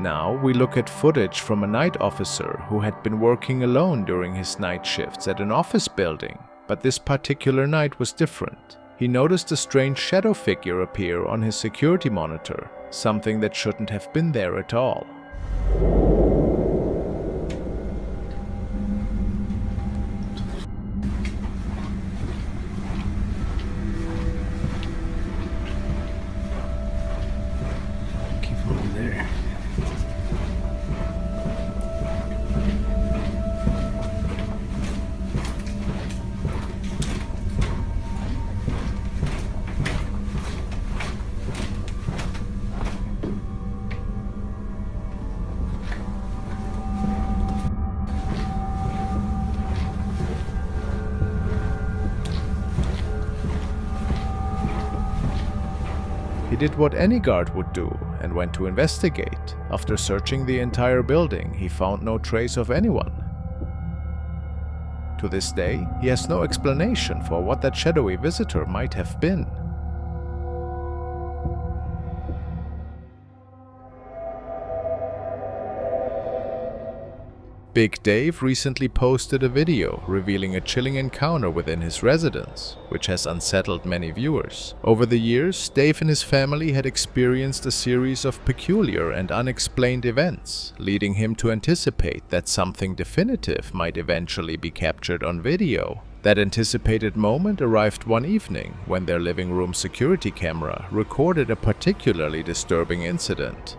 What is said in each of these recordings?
Now we look at footage from a night officer who had been working alone during his night shifts at an office building, but this particular night was different. He noticed a strange shadow figure appear on his security monitor, something that shouldn't have been there at all. He did what any guard would do and went to investigate. After searching the entire building, he found no trace of anyone. To this day, he has no explanation for what that shadowy visitor might have been. Big Dave recently posted a video revealing a chilling encounter within his residence, which has unsettled many viewers. Over the years, Dave and his family had experienced a series of peculiar and unexplained events, leading him to anticipate that something definitive might eventually be captured on video. That anticipated moment arrived one evening when their living room security camera recorded a particularly disturbing incident.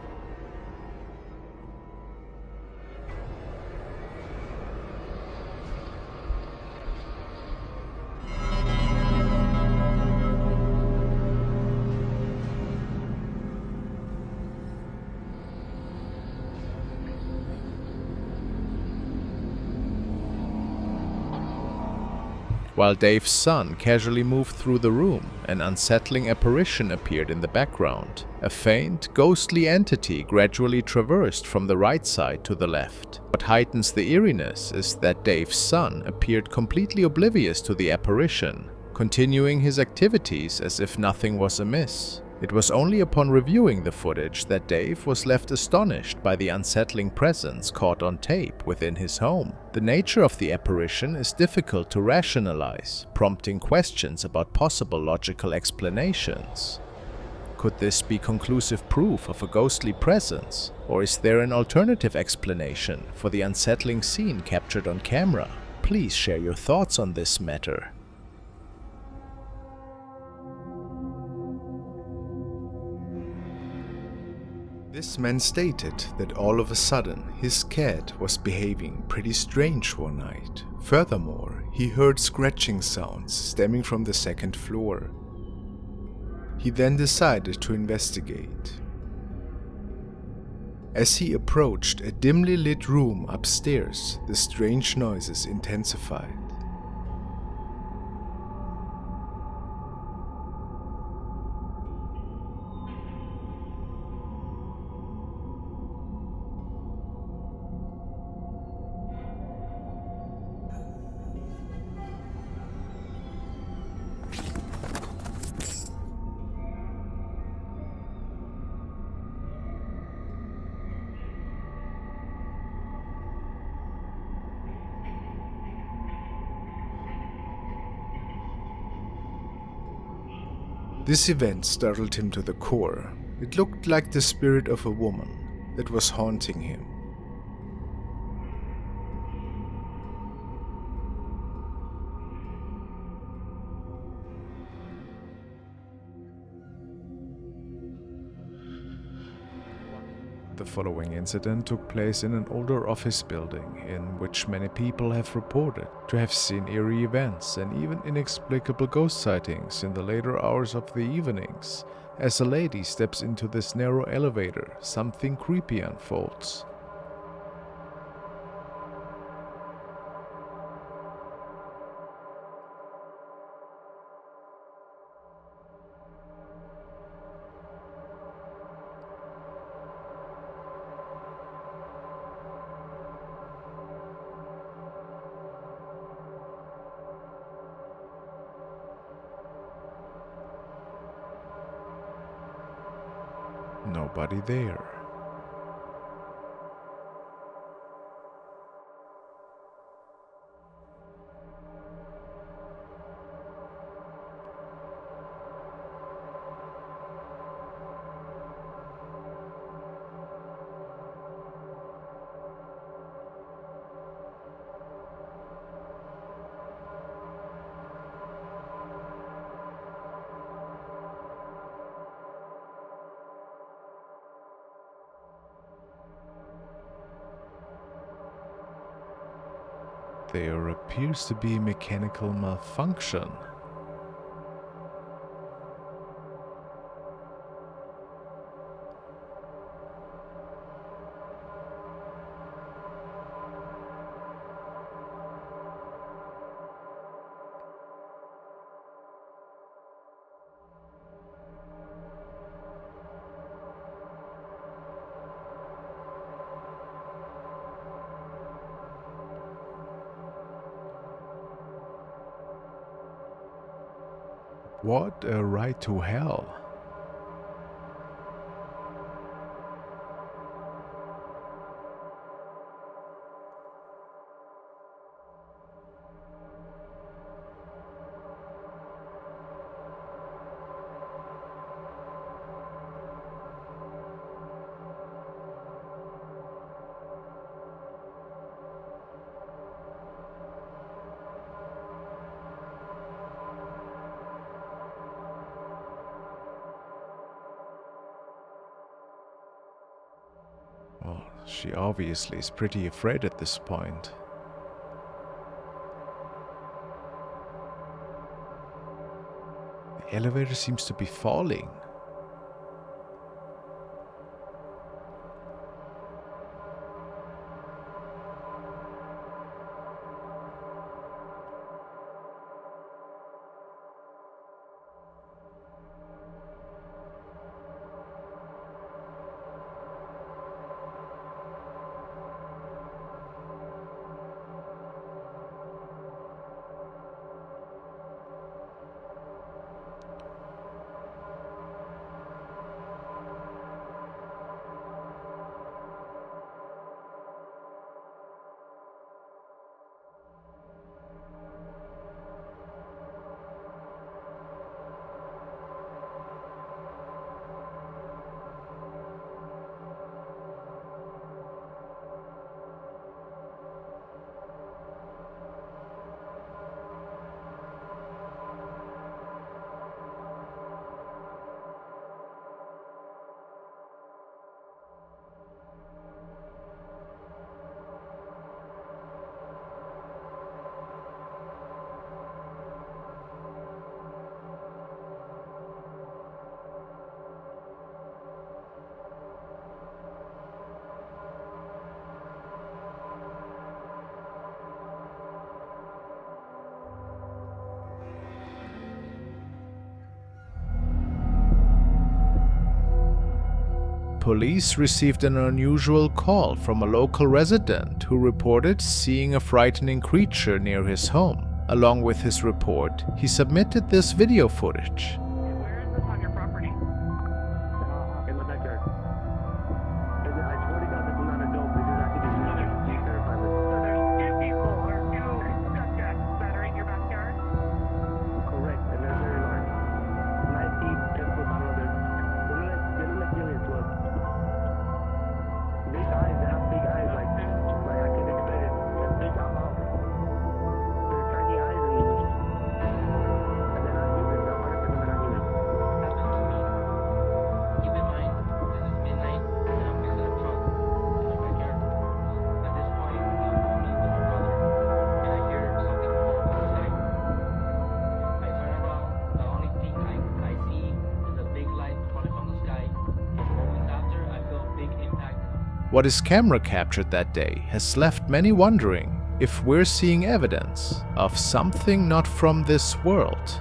While Dave's son casually moved through the room, an unsettling apparition appeared in the background. A faint, ghostly entity gradually traversed from the right side to the left. What heightens the eeriness is that Dave's son appeared completely oblivious to the apparition, continuing his activities as if nothing was amiss. It was only upon reviewing the footage that Dave was left astonished by the unsettling presence caught on tape within his home. The nature of the apparition is difficult to rationalize, prompting questions about possible logical explanations. Could this be conclusive proof of a ghostly presence, or is there an alternative explanation for the unsettling scene captured on camera? Please share your thoughts on this matter. This man stated that all of a sudden his cat was behaving pretty strange one night. Furthermore, he heard scratching sounds stemming from the second floor. He then decided to investigate. As he approached a dimly lit room upstairs, the strange noises intensified. This event startled him to the core. It looked like the spirit of a woman that was haunting him. The following incident took place in an older office building in which many people have reported to have seen eerie events and even inexplicable ghost sightings in the later hours of the evenings. As a lady steps into this narrow elevator, something creepy unfolds. Nobody there. There appears to be mechanical malfunction. What a ride to hell. Well, she obviously is pretty afraid at this point. The elevator seems to be falling. Police received an unusual call from a local resident who reported seeing a frightening creature near his home. Along with his report, he submitted this video footage. Where is this on your property? In the backyard. I swear to God, this is not a joke. This is actually terrifying. So there's two people or two subjects that are in your backyard? Correct, and they're very large. Nice deep, 10 foot, I don't know, they look like aliens to us. Big eyes, they have big eyes, like I can explain it. Big eyes. They're tiny eyes and they're not human, they're 100% not human. Keep in mind, this is midnight, and I'm fixing a truck in my backyard. At this point, I'm me with my brother, and I hear something fall from the sky. I turn around, the only thing I see is a big light falling from the sky. Moments after, I feel a big impact. What his camera captured that day has left many wondering if we're seeing evidence of something not from this world.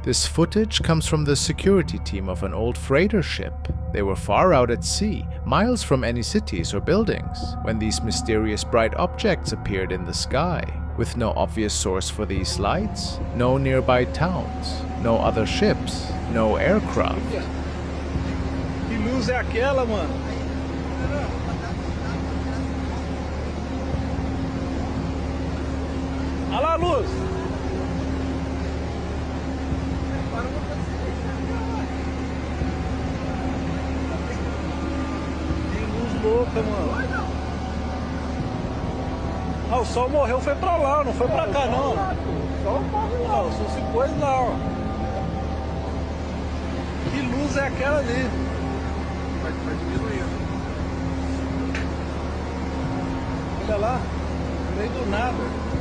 This footage comes from the security team of an old freighter ship. They were far out at sea, miles from any cities or buildings, when these mysterious bright objects appeared in the sky. With no obvious source for these lights, no nearby towns, no other ships, no aircraft. Que luz é aquela, mano? Olha lá a luz! Que luz louca, mano! Ah, o sol morreu, foi pra lá, não foi pra cá, não. Ah, o sol se pôs lá, ó. Que luz é aquela ali? Faz sentido isso. Olha lá, no meio do nada.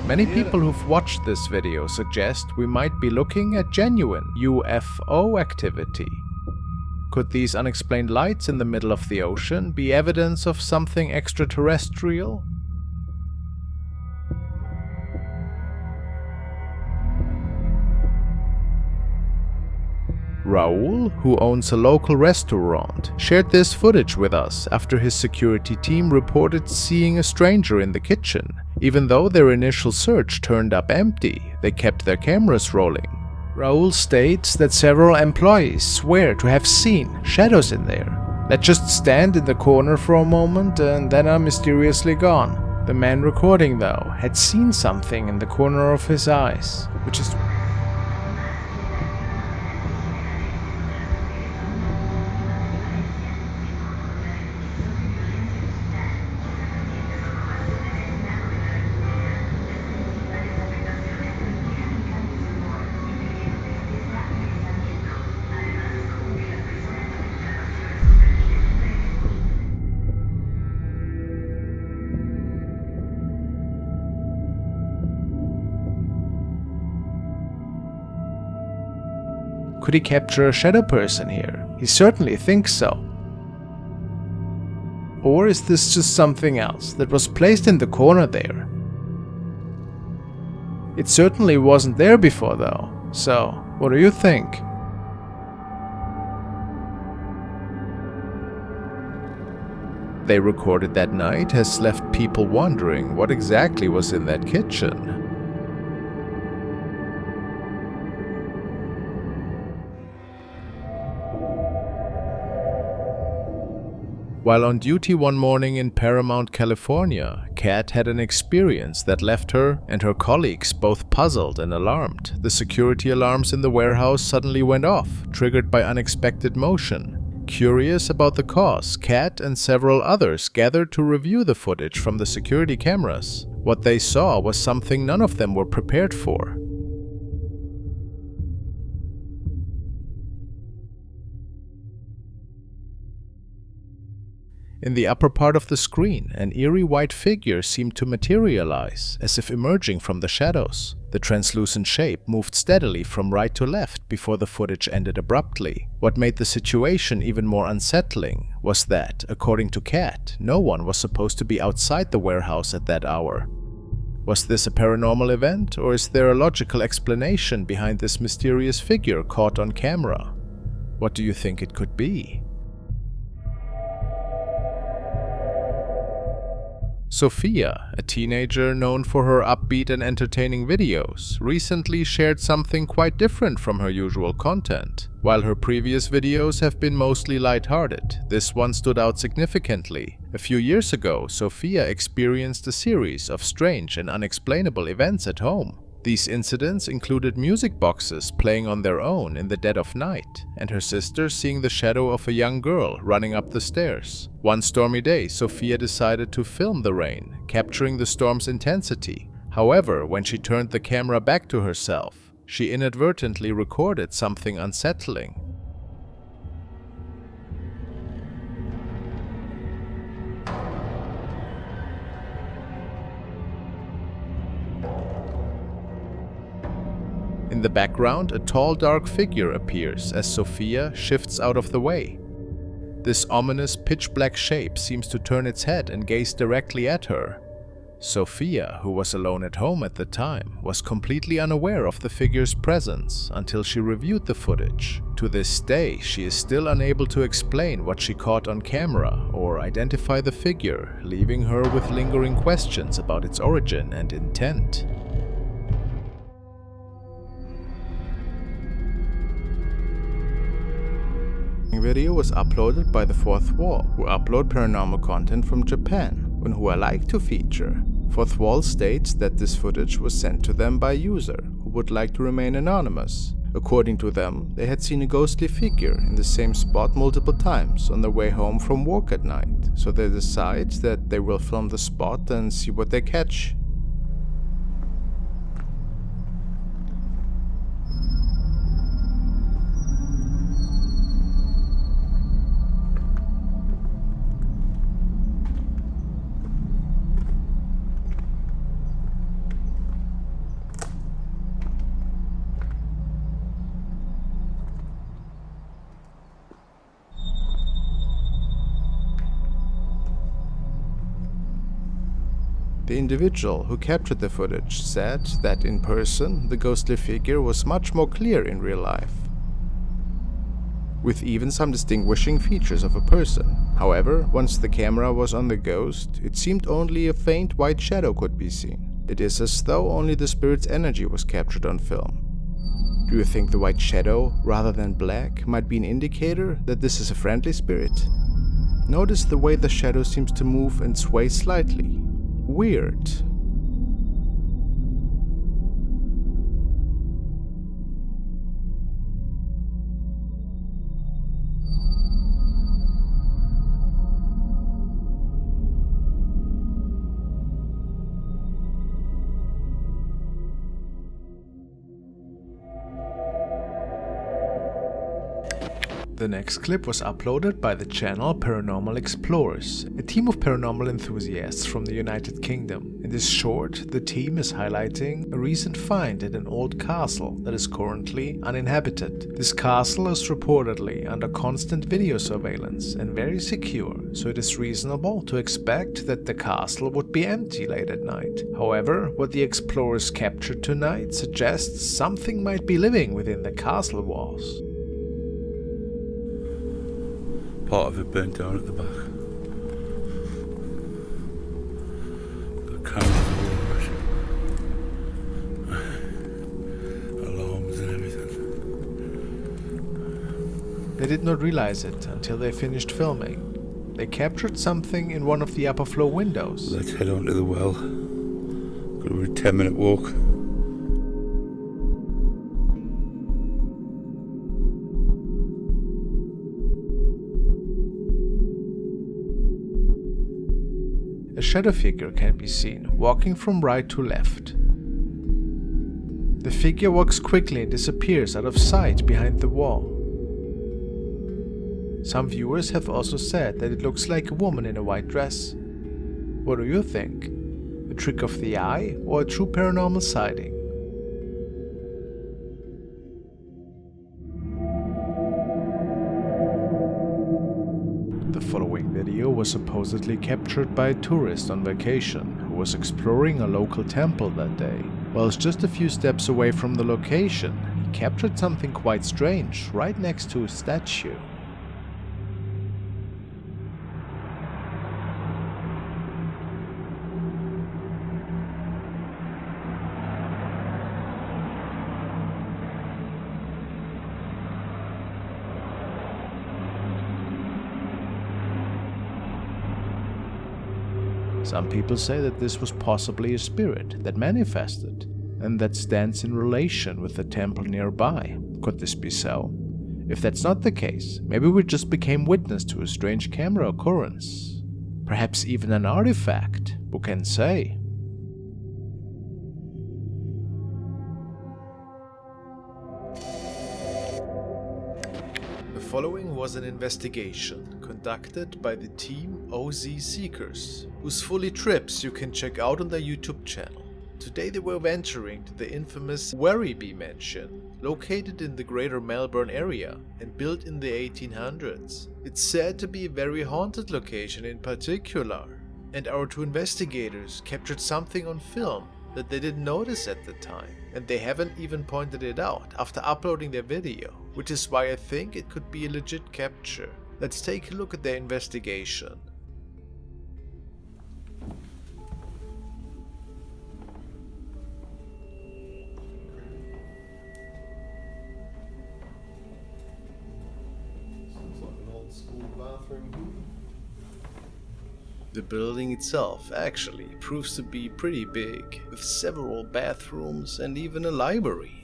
Many people who've watched this video suggest we might be looking at genuine UFO activity. Could these unexplained lights in the middle of the ocean be evidence of something extraterrestrial? Raul, who owns a local restaurant, shared this footage with us after his security team reported seeing a stranger in the kitchen. Even though their initial search turned up empty, they kept their cameras rolling. Raul states that several employees swear to have seen shadows in there that just stand in the corner for a moment and then are mysteriously gone. The man recording, though, had seen something in the corner of his eyes, which is Could he capture a shadow person here? He certainly thinks so. Or is this just something else that was placed in the corner there? It certainly wasn't there before though, so what do you think? They recorded that night has left people wondering what exactly was in that kitchen. While on duty one morning in Paramount, California, Kat had an experience that left her and her colleagues both puzzled and alarmed. The security alarms in the warehouse suddenly went off, triggered by unexpected motion. Curious about the cause, Kat and several others gathered to review the footage from the security cameras. What they saw was something none of them were prepared for. In the upper part of the screen, an eerie white figure seemed to materialize, as if emerging from the shadows. The translucent shape moved steadily from right to left before the footage ended abruptly. What made the situation even more unsettling was that, according to Kat, no one was supposed to be outside the warehouse at that hour. Was this a paranormal event, or is there a logical explanation behind this mysterious figure caught on camera? What do you think it could be? Sophia, a teenager known for her upbeat and entertaining videos, recently shared something quite different from her usual content. While her previous videos have been mostly lighthearted, this one stood out significantly. A few years ago, Sophia experienced a series of strange and unexplainable events at home. These incidents included music boxes playing on their own in the dead of night, and her sister seeing the shadow of a young girl running up the stairs. One stormy day, Sophia decided to film the rain, capturing the storm's intensity. However, when she turned the camera back to herself, she inadvertently recorded something unsettling. In the background, a tall, dark figure appears as Sophia shifts out of the way. This ominous, pitch-black shape seems to turn its head and gaze directly at her. Sophia, who was alone at home at the time, was completely unaware of the figure's presence until she reviewed the footage. To this day, she is still unable to explain what she caught on camera or identify the figure, leaving her with lingering questions about its origin and intent. Video was uploaded by The Fourth Wall, who upload paranormal content from Japan and who I like to feature. Fourth Wall states that this footage was sent to them by a user who would like to remain anonymous. According to them, they had seen a ghostly figure in the same spot multiple times on their way home from work at night, so they decide that they will film the spot and see what they catch. The individual who captured the footage said that in person, the ghostly figure was much more clear in real life, with even some distinguishing features of a person. However, once the camera was on the ghost, it seemed only a faint white shadow could be seen. It is as though only the spirit's energy was captured on film. Do you think the white shadow, rather than black, might be an indicator that this is a friendly spirit? Notice the way the shadow seems to move and sway slightly. Weird. The next clip was uploaded by the channel Paranormal Explorers, a team of paranormal enthusiasts from the United Kingdom. In this short, the team is highlighting a recent find at an old castle that is currently uninhabited. This castle is reportedly under constant video surveillance and very secure, so it is reasonable to expect that the castle would be empty late at night. However, what the explorers captured tonight suggests something might be living within the castle walls. Part of it burnt down at the back. Got cameras all over it. Alarms and everything. They did not realize it until they finished filming. They captured something in one of the upper floor windows. Let's head on to the well. Got a 10-minute walk. A shadow figure can be seen walking from right to left. The figure walks quickly and disappears out of sight behind the wall. Some viewers have also said that it looks like a woman in a white dress. What do you think? A trick of the eye or a true paranormal sighting? The following video was supposedly captured by a tourist on vacation who was exploring a local temple that day. Whilst just a few steps away from the location, he captured something quite strange right next to a statue. Some people say that this was possibly a spirit that manifested and that stands in relation with the temple nearby. Could this be so? If that's not the case, maybe we just became witness to a strange camera occurrence. Perhaps even an artifact, who can say? The following was an investigation conducted by the team OZ Seekers, whose fully trips you can check out on their YouTube channel. Today they were venturing to the infamous Werribee Mansion, located in the greater Melbourne area and built in the 1800s. It's said to be a very haunted location in particular, and our two investigators captured something on film that they didn't notice at the time, and they haven't even pointed it out after uploading their video, which is why I think it could be a legit capture. Let's take a look at their investigation. Sounds like an old school bathroom. The building itself actually proves to be pretty big, with several bathrooms and even a library.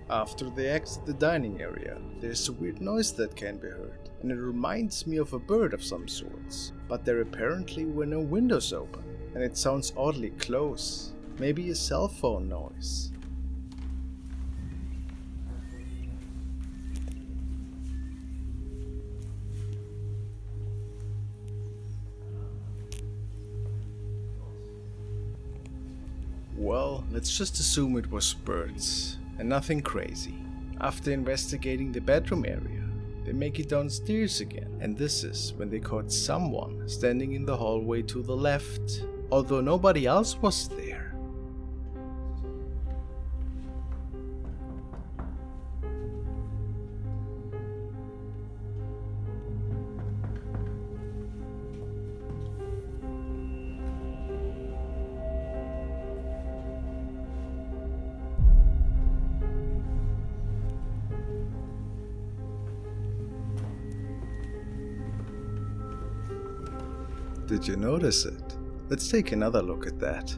After they exit the dining area, there's a weird noise that can be heard, and it reminds me of a bird of some sorts, but there apparently were no windows open, and it sounds oddly close, maybe a cell phone noise. Well, let's just assume it was birds, and nothing crazy. After investigating the bedroom area, They make it downstairs again, and this is when they caught someone standing in the hallway to the left, although nobody else was there. Did you notice it? Let's take another look at that.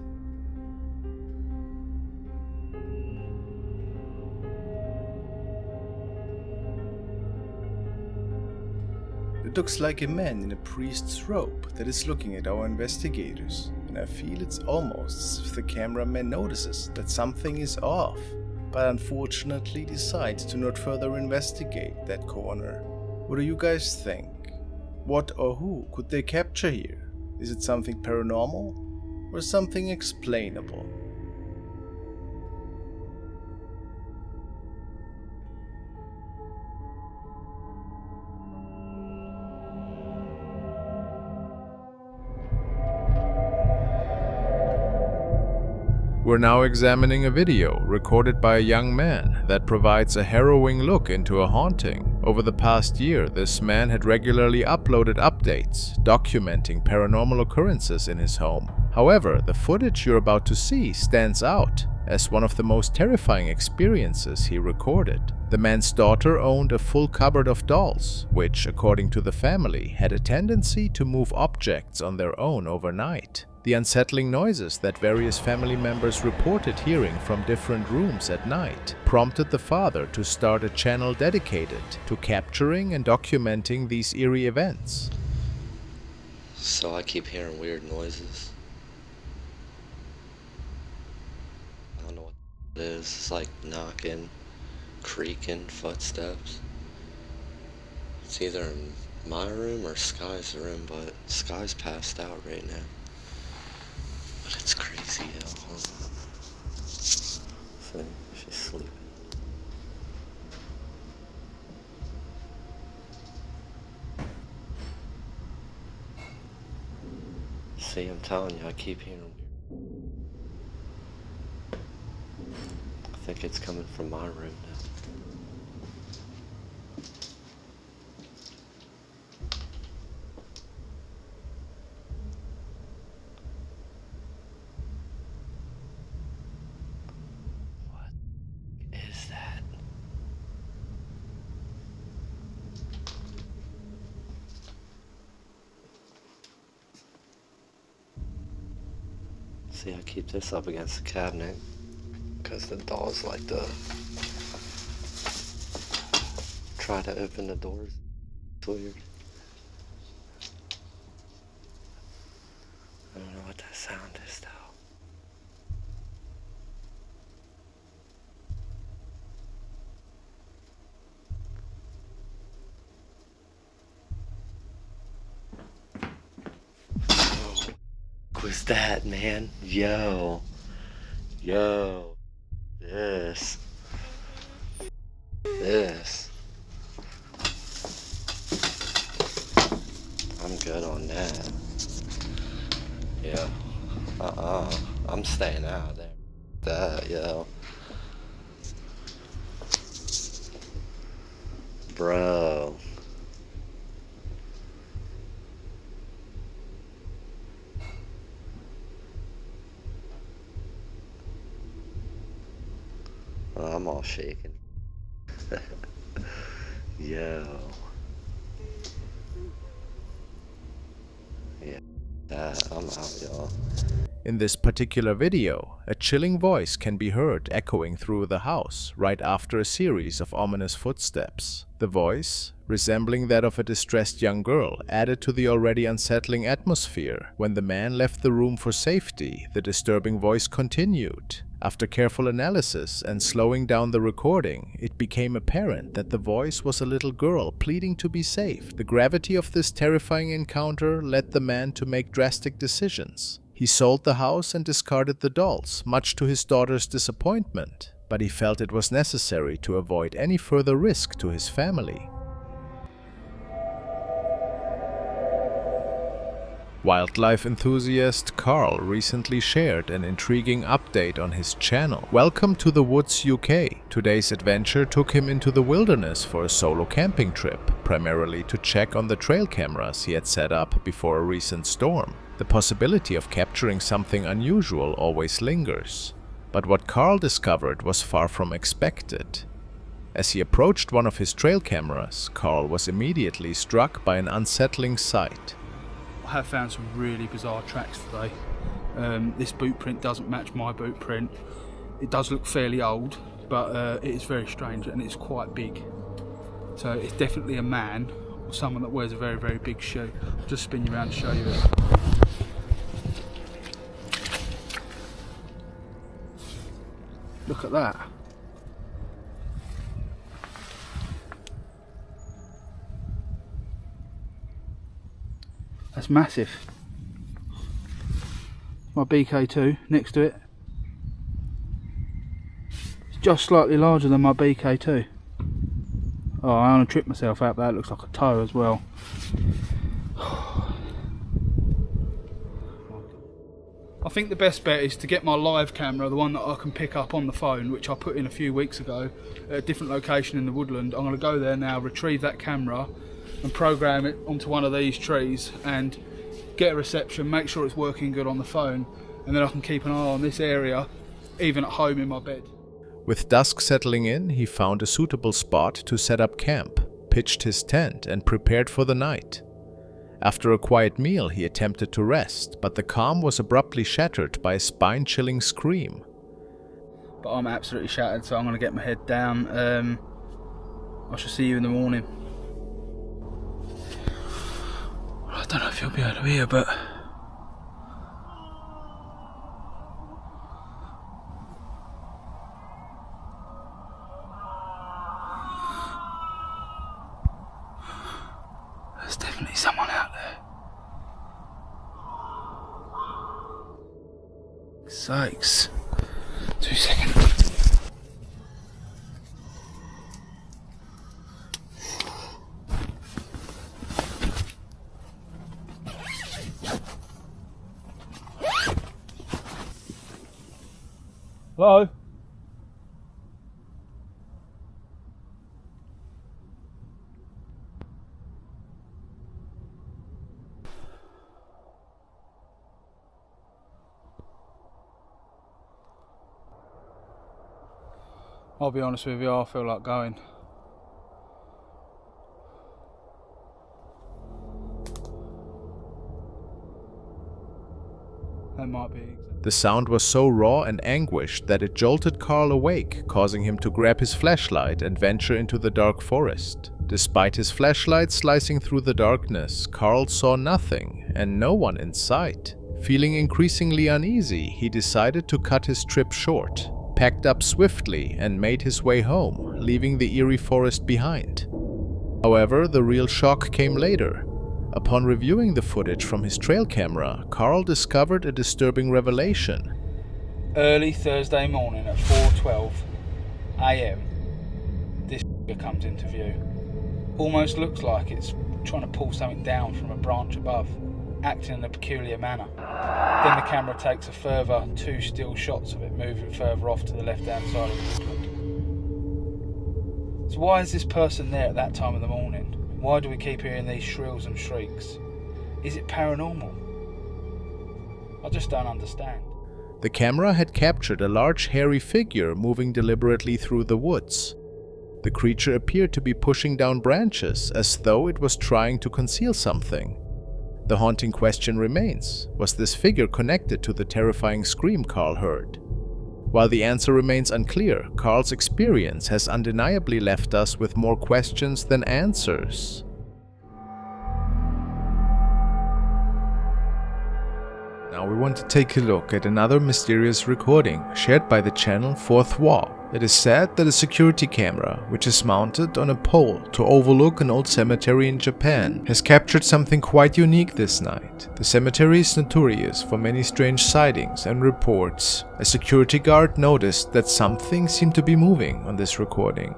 It looks like a man in a priest's robe that is looking at our investigators, and I feel it's almost as if the cameraman notices that something is off, but unfortunately decides to not further investigate that corner. What do you guys think? What or who could they capture here? Is it something paranormal or something explainable? We're now examining a video recorded by a young man that provides a harrowing look into a haunting. Over the past year, this man had regularly uploaded updates documenting paranormal occurrences in his home. However, the footage you're about to see stands out as one of the most terrifying experiences he recorded. The man's daughter owned a full cupboard of dolls, which, according to the family, had a tendency to move objects on their own overnight. The unsettling noises that various family members reported hearing from different rooms at night prompted the father to start a channel dedicated to capturing and documenting these eerie events. So I keep hearing weird noises. I don't know what it is. It's like knocking, creaking footsteps. It's either in my room or Sky's room, but Sky's passed out right now. But it's crazy, yo. Hold on. See, she's sleeping. See, I'm telling you, I keep hearing weird. I think it's coming from my room now. See, I keep this up against the cabinet because the dolls like to try to open the doors. It's weird. I don't know what that sound is though. Was that, man? Yo, this, I'm good on that. Yeah, I'm staying out of there. That, yo, bro. I'm all shaking. Yo. Yeah, I'm out, y'all. In this particular video, a chilling voice can be heard echoing through the house right after a series of ominous footsteps. The voice, resembling that of a distressed young girl, added to the already unsettling atmosphere. When the man left the room for safety, the disturbing voice continued. After careful analysis and slowing down the recording, it became apparent that the voice was a little girl pleading to be safe. The gravity of this terrifying encounter led the man to make drastic decisions. He sold the house and discarded the dolls, much to his daughter's disappointment, but he felt it was necessary to avoid any further risk to his family. Wildlife enthusiast Carl recently shared an intriguing update on his channel. Welcome to the Woods, UK. Today's adventure took him into the wilderness for a solo camping trip, primarily to check on the trail cameras he had set up before a recent storm. The possibility of capturing something unusual always lingers, but what Carl discovered was far from expected. As he approached one of his trail cameras, Carl was immediately struck by an unsettling sight. I have found some really bizarre tracks today. This boot print doesn't match my boot print. It does look fairly old, but it is very strange and it's quite big. So it's definitely a man or someone that wears a very, very big shoe. I'll just spin you around to show you it. Look at that. That's massive. My BK2 next to it. It's just slightly larger than my BK2. Oh, I want to trip myself out, but that looks like a toe as well. I think the best bet is to get my live camera, the one that I can pick up on the phone, which I put in a few weeks ago at a different location in the woodland. I'm going to go there now, retrieve that camera and program it onto one of these trees and get a reception, make sure it's working good on the phone, and then I can keep an eye on this area even at home in my bed. With dusk settling in, he found a suitable spot to set up camp, pitched his tent and prepared for the night. After a quiet meal, he attempted to rest, but the calm was abruptly shattered by a spine-chilling scream. But I'm absolutely shattered, so I'm going to get my head down. I shall see you in the morning. I don't know if you'll be able to hear, but there's definitely someone out there. Sakes. 2 seconds. Hello? I'll be honest with you, I feel like going. That might be. The sound was so raw and anguished that it jolted Carl awake, causing him to grab his flashlight and venture into the dark forest. Despite his flashlight slicing through the darkness, Carl saw nothing and no one in sight. Feeling increasingly uneasy, he decided to cut his trip short, packed up swiftly and made his way home, leaving the eerie forest behind. However, the real shock came later. Upon reviewing the footage from his trail camera, Carl discovered a disturbing revelation. Early Thursday morning at 4:12 AM, this comes into view. Almost looks like it's trying to pull something down from a branch above, acting in a peculiar manner. Then the camera takes a further 2 still shots of it moving further off to the left-hand side of the woodland. So why is this person there at that time of the morning? Why do we keep hearing these shrills and shrieks? Is it paranormal? I just don't understand. The camera had captured a large hairy figure moving deliberately through the woods. The creature appeared to be pushing down branches as though it was trying to conceal something. The haunting question remains, was this figure connected to the terrifying scream Carl heard? While the answer remains unclear, Carl's experience has undeniably left us with more questions than answers. Now we want to take a look at another mysterious recording shared by the channel Fourth Wall. It is said that a security camera, which is mounted on a pole to overlook an old cemetery in Japan, has captured something quite unique this night. The cemetery is notorious for many strange sightings and reports. A security guard noticed that something seemed to be moving on this recording.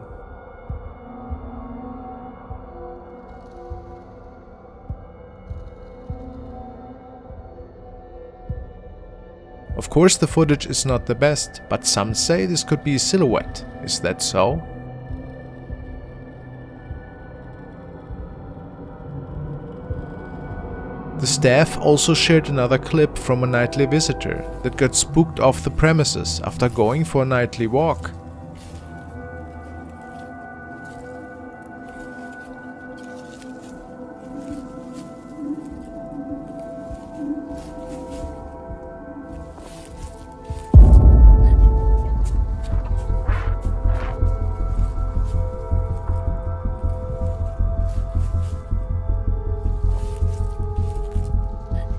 Of course the footage is not the best, but some say this could be a silhouette. Is that so? The staff also shared another clip from a nightly visitor that got spooked off the premises after going for a nightly walk.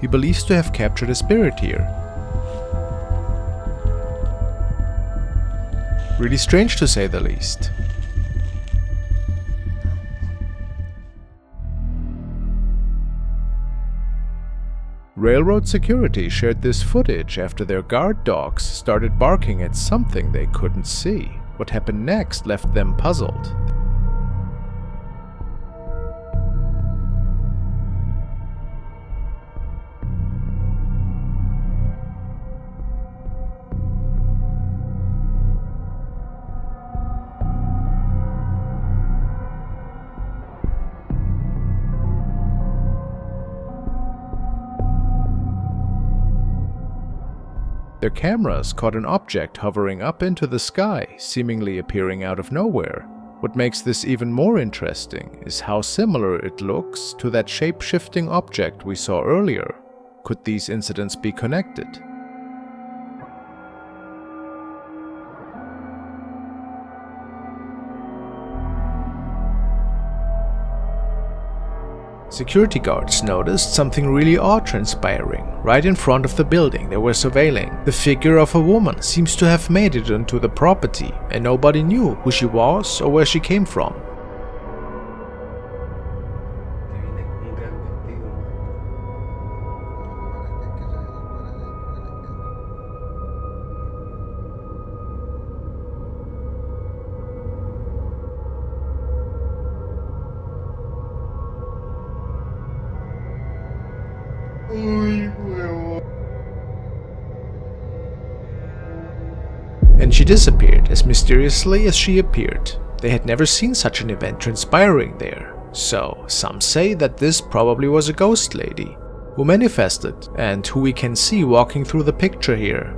He believes to have captured a spirit here. Really strange to say the least. Railroad security shared this footage after their guard dogs started barking at something they couldn't see. What happened next left them puzzled. Their cameras caught an object hovering up into the sky, seemingly appearing out of nowhere. What makes this even more interesting is how similar it looks to that shape-shifting object we saw earlier. Could these incidents be connected? Security guards noticed something really odd transpiring. Right in front of the building they were surveilling, the figure of a woman seems to have made it onto the property, and nobody knew who she was or where she came from. And she disappeared as mysteriously as she appeared. They had never seen such an event transpiring there. So, some say that this probably was a ghost lady who manifested and who we can see walking through the picture here.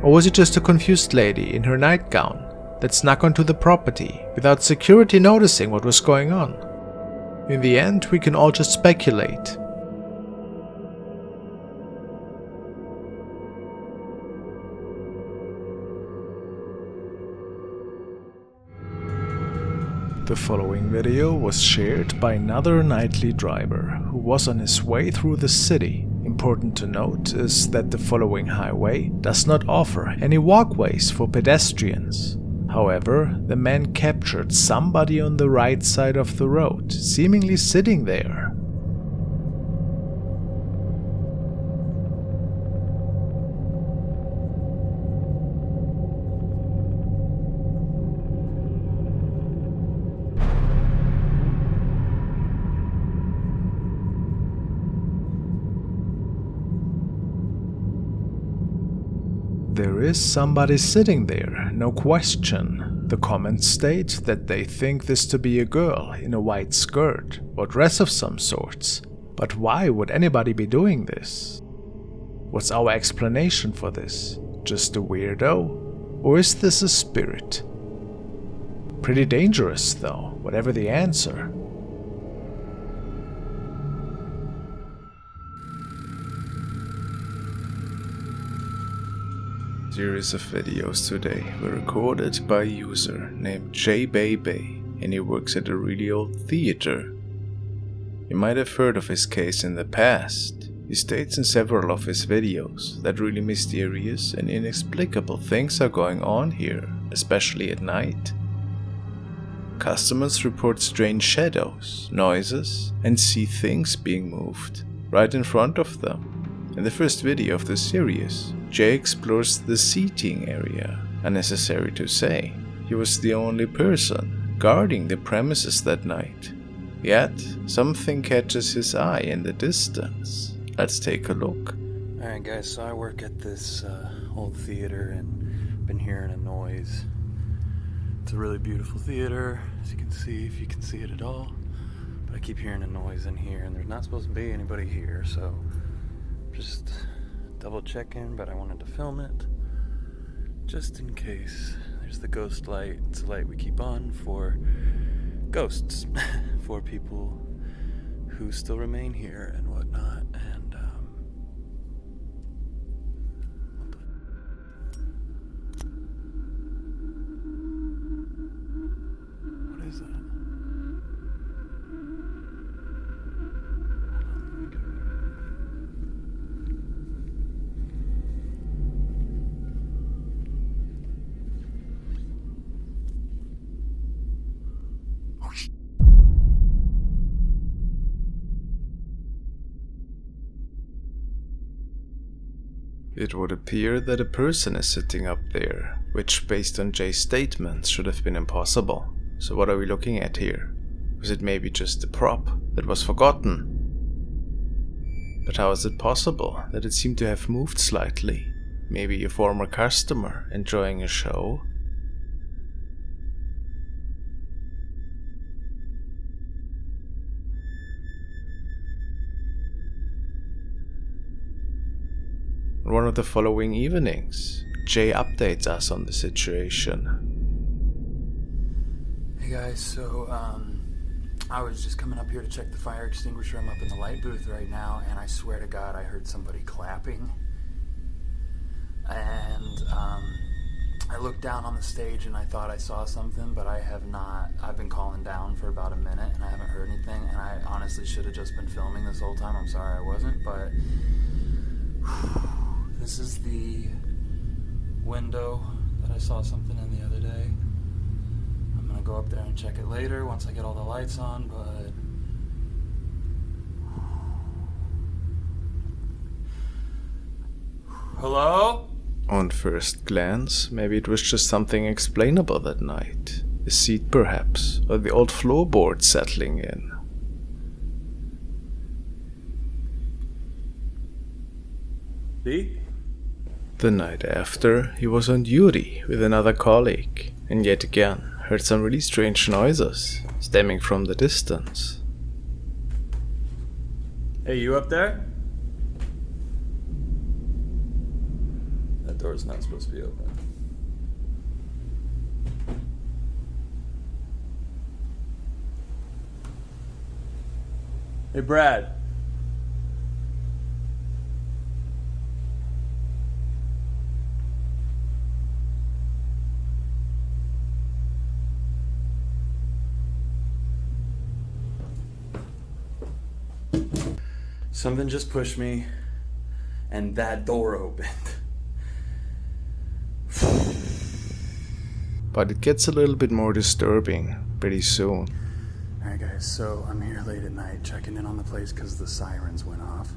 Or was it just a confused lady in her nightgown that snuck onto the property without security noticing what was going on? In the end, we can all just speculate. The following video was shared by another nightly driver who was on his way through the city. Important to note is that the following highway does not offer any walkways for pedestrians. However, the man captured somebody on the right side of the road, seemingly sitting there. There is somebody sitting there, no question. The comments state that they think this to be a girl in a white skirt or dress of some sorts. But why would anybody be doing this? What's our explanation for this? Just a weirdo? Or is this a spirit? Pretty dangerous though, whatever the answer. Series of videos today were recorded by a user named JBaby, and he works at a really old theater. You might have heard of his case in the past. He states in several of his videos that really mysterious and inexplicable things are going on here, especially at night. Customers report strange shadows, noises, and see things being moved right in front of them. In the first video of this series, Jay explores the seating area. Unnecessary to say, he was the only person guarding the premises that night. Yet, something catches his eye in the distance. Let's take a look Alright guys, so I work at this old theater and been hearing a noise. It's a really beautiful theater, as you can see, if you can see it at all. But I keep hearing a noise in here and there's not supposed to be anybody here, so just double checking, but I wanted to film it just in case. There's the ghost light. It's a light we keep on for ghosts, for people who still remain here and whatnot. And what is that? It would appear that a person is sitting up there, which based on Jay's statements should have been impossible. So what are we looking at here? Was it maybe just a prop that was forgotten? But how is it possible that it seemed to have moved slightly? Maybe a former customer enjoying a show? On one of the following evenings, Jay updates us on the situation. Hey guys, so I was just coming up here to check the fire extinguisher. I'm up in the light booth right now, and I swear to God I heard somebody clapping. And I looked down on the stage and I thought I saw something, but I have not. I've been calling down for about a minute and I haven't heard anything, and I honestly should have just been filming this whole time. I'm sorry I wasn't, but this is the window that I saw something in the other day. I'm gonna go up there and check it later once I get all the lights on, but hello? On first glance, maybe it was just something explainable that night. A seat perhaps, or the old floorboard settling in. See? The night after, he was on duty with another colleague, and yet again heard some really strange noises, stemming from the distance. Hey, you up there? That door's not supposed to be open. Hey, Brad. Something just pushed me, and that door opened. But it gets a little bit more disturbing pretty soon. Alright guys, so I'm here late at night checking in on the place because the sirens went off.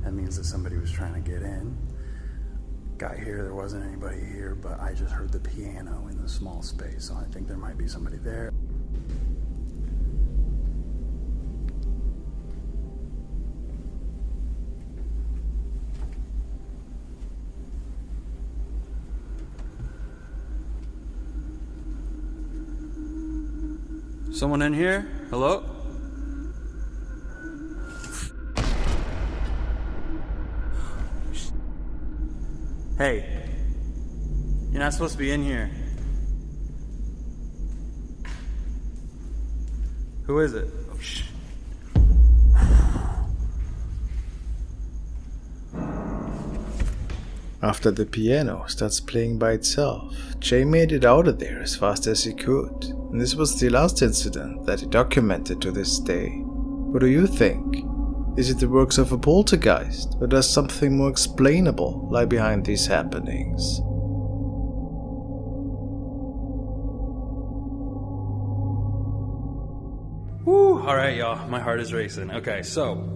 That means that somebody was trying to get in. Got here, there wasn't anybody here, but I just heard the piano in the small space, so I think there might be somebody there. Someone in here? Hello? Hey, you're not supposed to be in here. Who is it? Oh, shh. After the piano starts playing by itself, Jay made it out of there as fast as he could, and this was the last incident that he documented to this day. What do you think? Is it the works of a poltergeist, or does something more explainable lie behind these happenings? Woo! Alright y'all, my heart is racing. Okay, so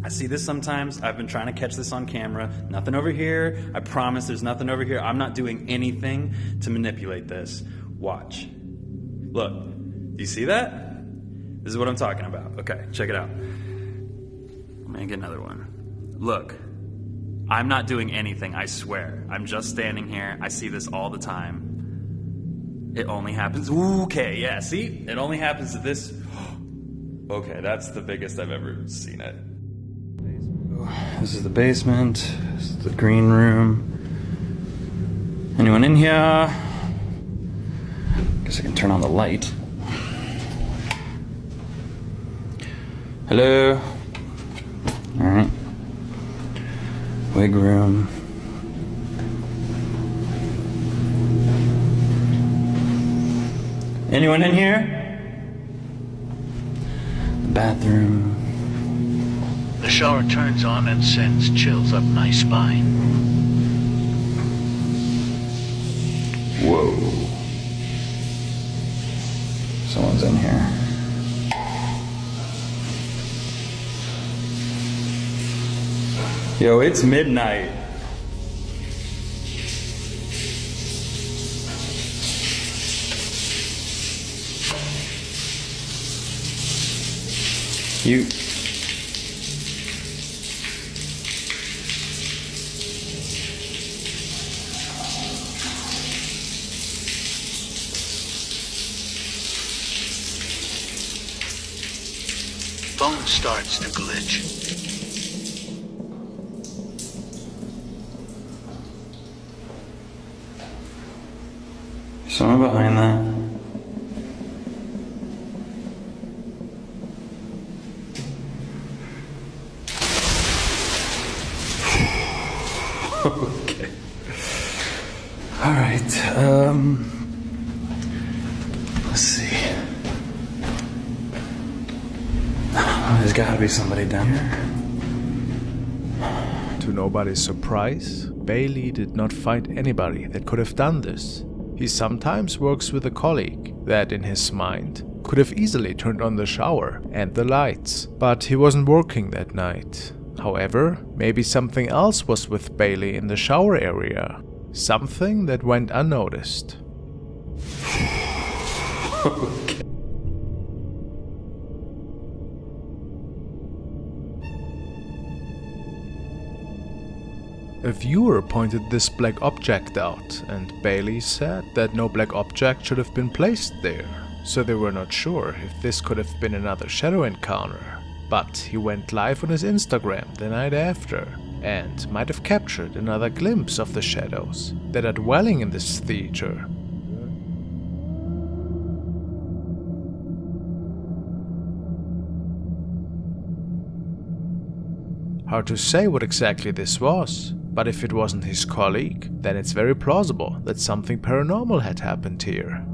I see this sometimes. I've been trying to catch this on camera. Nothing over here. I promise there's nothing over here. I'm not doing anything to manipulate this. Watch. Look. Do you see that? This is what I'm talking about. Okay, check it out. I'm gonna get another one. Look. I'm not doing anything, I swear. I'm just standing here. I see this all the time. It only happens. Okay, yeah, see? It only happens to this. Okay, that's the biggest I've ever seen it. This is the basement. This is the green room. Anyone in here? Guess I can turn on the light. Hello? Alright. Wig room. Anyone in here? The bathroom. The shower turns on and sends chills up my spine. Whoa. Someone's in here. Yo, it's midnight. You... Phone starts to glitch. Someone behind that. Okay. All right. Let's see. There's got to be somebody down here. To nobody's surprise, Bailey did not find anybody that could have done this. He sometimes works with a colleague that, in his mind, could have easily turned on the shower and the lights, but he wasn't working that night. However, maybe something else was with Bailey in the shower area. Something that went unnoticed. Okay. A viewer pointed this black object out, and Bailey said that no black object should have been placed there, so they were not sure if this could have been another shadow encounter. But he went live on his Instagram the night after, and might have captured another glimpse of the shadows that are dwelling in this theater. Hard to say what exactly this was, but if it wasn't his colleague, then it's very plausible that something paranormal had happened here.